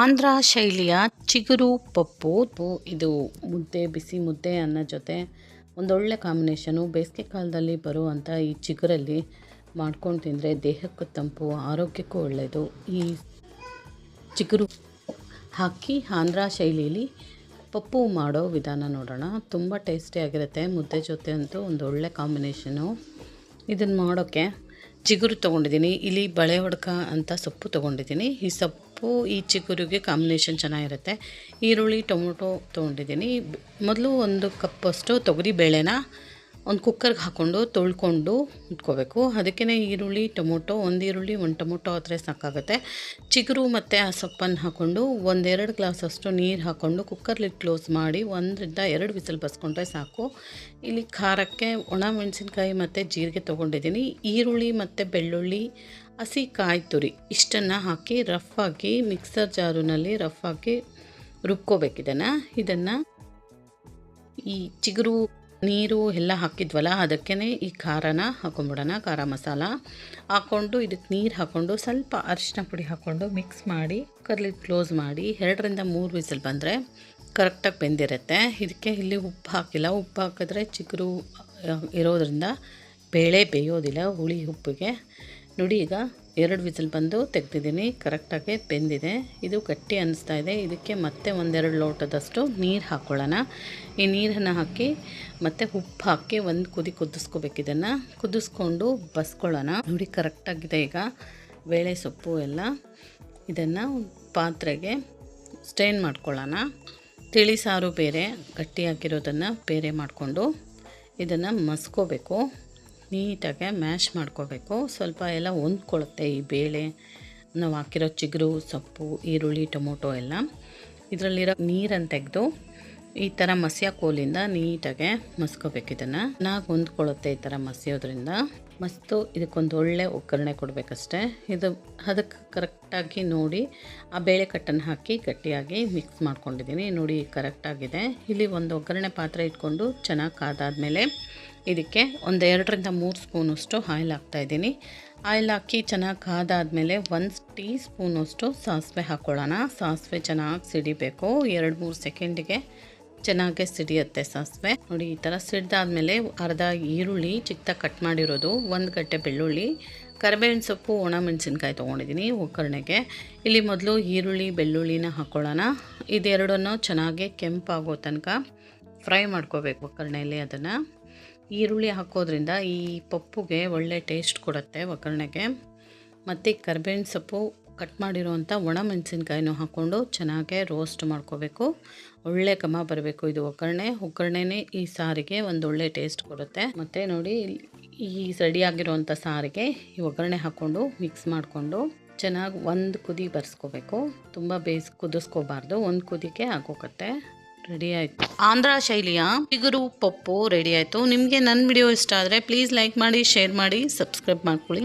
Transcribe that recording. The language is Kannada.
ಆಂಧ್ರ ಶೈಲಿಯ ಚಿಗುರು ಪಪ್ಪು ಇದು ಮುದ್ದೆ, ಬಿಸಿ ಮುದ್ದೆ ಅನ್ನ ಜೊತೆ ಒಂದೊಳ್ಳೆ ಕಾಂಬಿನೇಷನು. ಬೇಸಿಗೆ ಕಾಲದಲ್ಲಿ ಬರುವಂಥ ಈ ಚಿಗುರಲ್ಲಿ ಮಾಡ್ಕೊಂಡು ತಿಂದರೆ ದೇಹಕ್ಕೂ ತಂಪು, ಆರೋಗ್ಯಕ್ಕೂ ಒಳ್ಳೆಯದು. ಈ ಚಿಗುರು ಹಾಕಿ ಆಂಧ್ರ ಶೈಲಿಯಲ್ಲಿ ಪಪ್ಪು ಮಾಡೋ ವಿಧಾನ ನೋಡೋಣ. ತುಂಬ ಟೇಸ್ಟಿಯಾಗಿರುತ್ತೆ. ಮುದ್ದೆ ಜೊತೆ ಅಂತೂ ಒಂದೊಳ್ಳೆ ಕಾಂಬಿನೇಷನು. ಇದನ್ನು ಮಾಡೋಕ್ಕೆ ಚಿಗುರು ತೊಗೊಂಡಿದ್ದೀನಿ. ಇಲ್ಲಿ ಬಳೆ ಹೊಡ್ಕ ಅಂತ ಸೊಪ್ಪು ತೊಗೊಂಡಿದ್ದೀನಿ. ಈ ಸೊಪ್ಪು ಈ ಚಿಗುರಿಗೆ ಕಾಂಬಿನೇಷನ್ ಚೆನ್ನಾಗಿರುತ್ತೆ. ಈರುಳ್ಳಿ, ಟೊಮೊಟೊ ತೊಗೊಂಡಿದ್ದೀನಿ. ಮೊದಲು 1 ಕಪ್ಪಷ್ಟು ತೊಗರಿ ಬೇಳೆನ ಒಂದು ಕುಕ್ಕರ್ಗೆ ಹಾಕ್ಕೊಂಡು ತೊಳ್ಕೊಂಡು ಇಟ್ಕೋಬೇಕು. ಅದಕ್ಕೆ ಈರುಳ್ಳಿ, ಟೊಮೊಟೊ, 1 ಈರುಳ್ಳಿ 1 ಟೊಮೊಟೊ ಆದರೆ ಸಾಕಾಗುತ್ತೆ. ಚಿಗುರು ಮತ್ತು ಆ ಸೊಪ್ಪನ್ನು ಹಾಕ್ಕೊಂಡು 1-2 ಗ್ಲಾಸಷ್ಟು ನೀರು ಹಾಕ್ಕೊಂಡು ಕುಕ್ಕರ್ಲಿ ಕ್ಲೋಸ್ ಮಾಡಿ 1-2 ವಿಸಿಲ್ ಬಸ್ಕೊಂಡ್ರೆ ಸಾಕು. ಇಲ್ಲಿ ಖಾರಕ್ಕೆ ಒಣ ಮೆಣಸಿನ್ಕಾಯಿ ಮತ್ತು ಜೀರಿಗೆ ತೊಗೊಂಡಿದ್ದೀನಿ. ಈರುಳ್ಳಿ ಮತ್ತು ಬೆಳ್ಳುಳ್ಳಿ, ಹಸಿ ಕಾಯಿ ತುರಿ ಇಷ್ಟನ್ನು ಹಾಕಿ ರಫಾಗಿ ಮಿಕ್ಸರ್ ಜಾರುನಲ್ಲಿ ರಫಾಗಿ ರುಬ್ಕೋಬೇಕಿದನ್ನು. ಈ ಚಿಗುರು ನೀರು ಎಲ್ಲ ಹಾಕಿದ್ವಲ್ಲ, ಅದಕ್ಕೇ ಈ ಖಾರನ ಹಾಕೊಂಡ್ಬಿಡೋಣ. ಖಾರ ಮಸಾಲ ಹಾಕ್ಕೊಂಡು ಇದಕ್ಕೆ ನೀರು ಹಾಕ್ಕೊಂಡು ಸ್ವಲ್ಪ ಅರಿಶಿನ ಪುಡಿ ಹಾಕ್ಕೊಂಡು ಮಿಕ್ಸ್ ಮಾಡಿ ಕುಕ್ಕರ್ಲಿ ಕ್ಲೋಸ್ ಮಾಡಿ 2-3 ವಿಸಿಲ್ ಬಂದರೆ ಕರೆಕ್ಟಾಗಿ ಬೆಂದಿರುತ್ತೆ. ಇದಕ್ಕೆ ಇಲ್ಲಿ ಉಪ್ಪು ಹಾಕಿಲ್ಲ. ಉಪ್ಪು ಹಾಕಿದ್ರೆ ಚಿಗುರು ಇರೋದ್ರಿಂದ ಬೇಳೆ ಬೇಯೋದಿಲ್ಲ ಹುಳಿ ಉಪ್ಪಿಗೆ. ನೋಡಿ, ಈಗ 2 ವಿಸಿಲ್ ಬಂದು ತೆಗ್ದಿದ್ದೀನಿ. ಕರೆಕ್ಟಾಗಿ ಬೆಂದಿದೆ. ಇದು ಗಟ್ಟಿ ಅನ್ನಿಸ್ತಾ ಇದೆ. ಇದಕ್ಕೆ ಮತ್ತೆ 1-2 ಲೋಟದಷ್ಟು ನೀರು ಹಾಕ್ಕೊಳ್ಳೋಣ. ಈ ನೀರನ್ನು ಹಾಕಿ ಮತ್ತು ಉಪ್ಪು ಹಾಕಿ ಒಂದು ಕುದಿ ಕುದಿಸ್ಕೋಬೇಕು. ಇದನ್ನು ಕುದಿಸ್ಕೊಂಡು ಬಸ್ಕೊಳ್ಳೋಣ. ನೋಡಿ, ಕರೆಕ್ಟಾಗಿದೆ. ಈಗ ಬೇಳೆ ಸೊಪ್ಪು ಎಲ್ಲ ಇದನ್ನು ಪಾತ್ರೆಗೆ ಸ್ಟೇನ್ ಮಾಡ್ಕೊಳ್ಳೋಣ. ತಿಳಿ ಸಾರು ಬೇರೆ, ಗಟ್ಟಿ ಹಾಕಿರೋದನ್ನು ಬೇರೆ ಮಾಡಿಕೊಂಡು ಇದನ್ನು ಮಸ್ಕೋಬೇಕು. ನೀಟಾಗೆ ಮ್ಯಾಶ್ ಮಾಡ್ಕೋಬೇಕು. ಸ್ವಲ್ಪ ಎಲ್ಲ ಹೊಂದ್ಕೊಳ್ಳುತ್ತೆ ಈ ಬೇಳೆ, ನಾವು ಹಾಕಿರೋ ಚಿಗುರು, ಸೊಪ್ಪು, ಈರುಳ್ಳಿ, ಟೊಮೊಟೊ ಎಲ್ಲ. ಇದರಲ್ಲಿರೋ ನೀರನ್ನು ತೆಗೆದು ಈ ಥರ ಮಸಿಯ ಕೋಲಿಂದ ನೀಟಾಗೆ ಮಸ್ಕೋಬೇಕು. ಇದನ್ನು ಚೆನ್ನಾಗಿ ಹೊಂದ್ಕೊಳ್ಳುತ್ತೆ ಈ ಥರ ಮಸಿಯೋದ್ರಿಂದ. ಮಸ್ತು ಇದಕ್ಕೊಂದು ಒಳ್ಳೆ ಒಗ್ಗರಣೆ ಕೊಡಬೇಕಷ್ಟೆ. ಅದಕ್ಕೆ ಕರೆಕ್ಟಾಗಿ ನೋಡಿ ಆ ಬೇಳೆ ಕಟ್ಟನ್ನು ಹಾಕಿ ಗಟ್ಟಿಯಾಗಿ ಮಿಕ್ಸ್ ಮಾಡ್ಕೊಂಡಿದ್ದೀನಿ. ನೋಡಿ, ಕರೆಕ್ಟಾಗಿದೆ. ಇಲ್ಲಿ ಒಂದು ಒಗ್ಗರಣೆ ಪಾತ್ರೆ ಇಟ್ಕೊಂಡು ಚೆನ್ನಾಗಿ ಕಾದಾದಮೇಲೆ ಇದಕ್ಕೆ 2-3 ಸ್ಪೂನಷ್ಟು ಆಯಿಲ್ ಹಾಕ್ತಾಯಿದ್ದೀನಿ. ಆಯಿಲ್ ಹಾಕಿ ಚೆನ್ನಾಗಿ ಕಾದಾದಮೇಲೆ 1 ಟೀ ಸ್ಪೂನಷ್ಟು ಸಾಸಿವೆ ಹಾಕ್ಕೊಳ್ಳೋಣ. ಸಾಸಿವೆ ಚೆನ್ನಾಗಿ ಸಿಡಿಬೇಕು. 2-3 ಸೆಕೆಂಡಿಗೆ ಚೆನ್ನಾಗೇ ಸಿಡಿಯುತ್ತೆ ಸಾಸಿವೆ. ನೋಡಿ, ಈ ಥರ ಸಿಡ್ದಾದ್ಮೇಲೆ ಅರ್ಧ ಈರುಳ್ಳಿ ಚಿಕ್ಕದಾಗಿ ಕಟ್ ಮಾಡಿರೋದು, 1 ಗಡ್ಡೆ ಬೆಳ್ಳುಳ್ಳಿ, ಕರಿಬೇವಿನ ಸೊಪ್ಪು, ಒಣ ಮೆಣಸಿನ್ಕಾಯಿ ತೊಗೊಂಡಿದ್ದೀನಿ ಒಗ್ಗರಣೆಗೆ. ಇಲ್ಲಿ ಮೊದಲು ಈರುಳ್ಳಿ ಬೆಳ್ಳುಳ್ಳಿನ ಹಾಕ್ಕೊಳ್ಳೋಣ. ಇದೆರಡನ್ನು ಚೆನ್ನಾಗಿ ಕೆಂಪಾಗೋ ತನಕ ಫ್ರೈ ಮಾಡ್ಕೋಬೇಕು ಒಗ್ಗರಣೆಯಲ್ಲಿ. ಅದನ್ನು ಈರುಳ್ಳಿ ಹಾಕೋದ್ರಿಂದ ಈ ಪಪ್ಪುಗೆ ಒಳ್ಳೆ ಟೇಸ್ಟ್ ಕೊಡುತ್ತೆ ಒಗ್ಗರಣೆಗೆ. ಮತ್ತು ಕರಿಬೇವಿನ ಸೊಪ್ಪು, ಕಟ್ ಮಾಡಿರೋವಂಥ ಒಣ ಮೆಣಸಿನ್ಕಾಯಿನೂ ಹಾಕ್ಕೊಂಡು ಚೆನ್ನಾಗೇ ರೋಸ್ಟ್ ಮಾಡ್ಕೋಬೇಕು. ಒಳ್ಳೆ ಘಮ ಬರಬೇಕು. ಇದು ಒಗ್ಗರಣೆನೇ ಈ ಸಾರಿಗೆ ಒಂದು ಒಳ್ಳೆ ಟೇಸ್ಟ್ ಕೊಡುತ್ತೆ. ಮತ್ತು ನೋಡಿ, ಈ ರೆಡಿಯಾಗಿರೋವಂಥ ಸಾರಿಗೆ ಈ ಒಗ್ಗರಣೆ ಹಾಕ್ಕೊಂಡು ಮಿಕ್ಸ್ ಮಾಡಿಕೊಂಡು ಚೆನ್ನಾಗಿ 1 ಕುದಿ ಬರ್ಸ್ಕೋಬೇಕು. ತುಂಬ ಕುದಿಸ್ಕೋಬಾರ್ದು. 1 ಕುದಿಗೆ ಆಗೋಗುತ್ತೆ. ರೆಡಿ ಆಯಿತು. ಆಂಧ್ರ ಶೈಲಿಯ ಚಿಗುರು ಪಪ್ಪು ರೆಡಿ ಆಯಿತು. ನಿಮಗೆ ನನ್ನ ವಿಡಿಯೋ ಇಷ್ಟ ಆದರೆ ಪ್ಲೀಸ್ ಲೈಕ್ ಮಾಡಿ, ಶೇರ್ ಮಾಡಿ, ಸಬ್ಸ್ಕ್ರೈಬ್ ಮಾಡ್ಕೊಳ್ಳಿ.